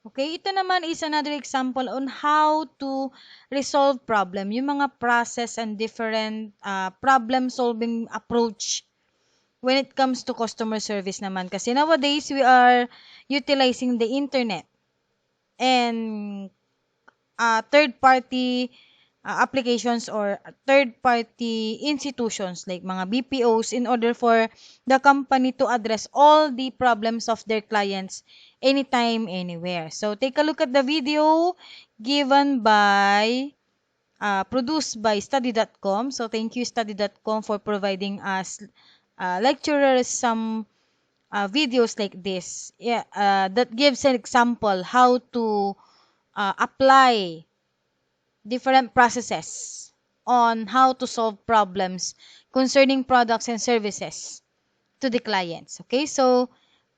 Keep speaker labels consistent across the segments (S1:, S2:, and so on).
S1: Okay, ito naman is another example on how to resolve problem. Yung mga process and different problem-solving approach when it comes to customer service naman. Kasi nowadays, we are utilizing the internet and third-party applications or third-party institutions like mga BPOs in order for the company to address all the problems of their clients anytime, anywhere. So take a look at the video given by, produced by study.com. So thank you study.com for providing us lecturers some videos like this. Yeah, that gives an example how to apply different processes on how to solve problems concerning products and services to the clients. Okay, so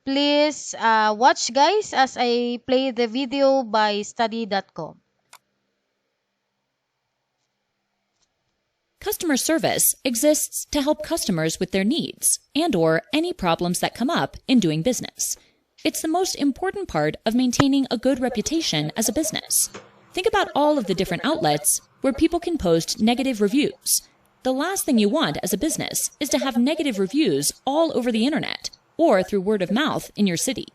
S1: please watch guys as I play the video by study.com.
S2: Customer service exists to help customers with their needs and/or any problems that come up in doing business. It's the most important part of maintaining a good reputation as a business. Think about all of the different outlets where people can post negative reviews. The last thing you want as a business is to have negative reviews all over the internet or through word of mouth in your city.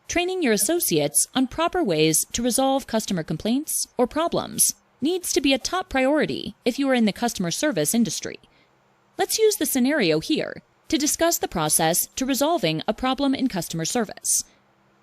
S2: Training your associates on proper ways to resolve customer complaints or problems needs to be a top priority if you are in the customer service industry. Let's use the scenario here to discuss the process to resolving a problem in customer service.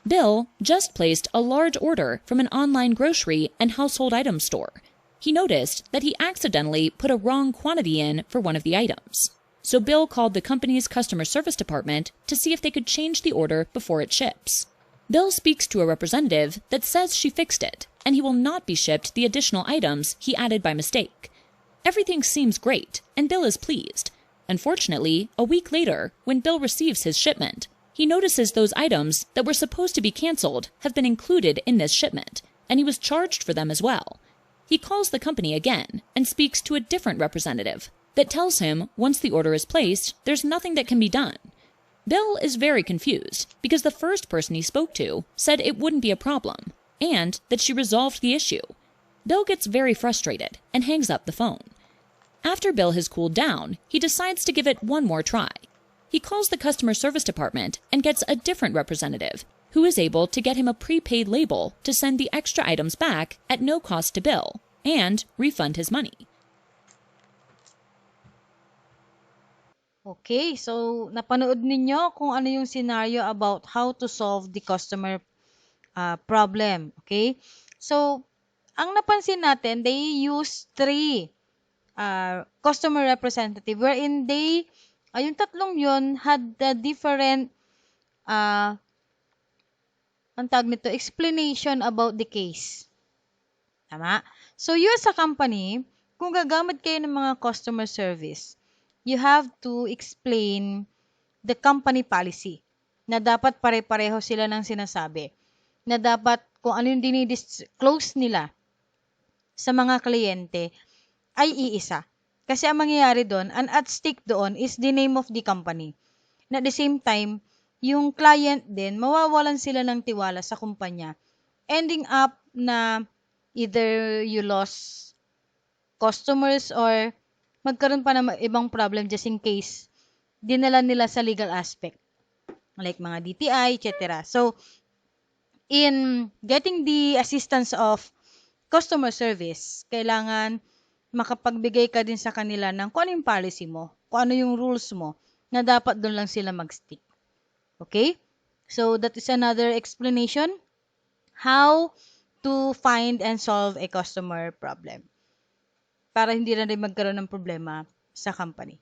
S2: Bill just placed a large order from an online grocery and household item store. He noticed that he accidentally put a wrong quantity in for one of the items. So Bill called the company's customer service department to see if they could change the order before it ships. Bill speaks to a representative that says she fixed it, and he will not be shipped the additional items he added by mistake. Everything seems great, and Bill is pleased. Unfortunately, a week later, when Bill receives his shipment, he notices those items that were supposed to be canceled have been included in this shipment, and he was charged for them as well. He calls the company again and speaks to a different representative that tells him once the order is placed, there's nothing that can be done. Bill is very confused because the first person he spoke to said it wouldn't be a problem and that she resolved the issue. Bill gets very frustrated and hangs up the phone. After Bill has cooled down, he decides to give it one more try. He calls the customer service department and gets a different representative who is able to get him a prepaid label to send the extra items back at no cost to Bill and refund his money.
S1: Okay, so napanood ninyo kung ano yung scenario about how to solve the customer problem. Okay, so ang napansin natin, they use three customer representative wherein they, yung tatlong yun had a different ang tawag nito, explanation about the case. Tama? So you as a company, kung gagamit kayo ng mga customer service, you have to explain the company policy na dapat pare-pareho sila ng sinasabi. Na dapat kung ano yung dinidisclose nila sa mga kliyente ay iisa. Kasi ang mangyayari doon, and at stake doon is the name of the company. Na at the same time, yung client din, mawawalan sila ng tiwala sa kumpanya. Ending up na either you lost customers or magkaroon pa ng ibang problem just in case dinala nila sa legal aspect. Like mga DTI, etc. So, in getting the assistance of customer service, kailangan makapagbigay ka din sa kanila ng kung ano yung policy mo, kung ano yung rules mo, na dapat doon lang sila mag-stick. Okay? So, that is another explanation how to find and solve a customer problem para hindi na rin magkaroon ng problema sa company.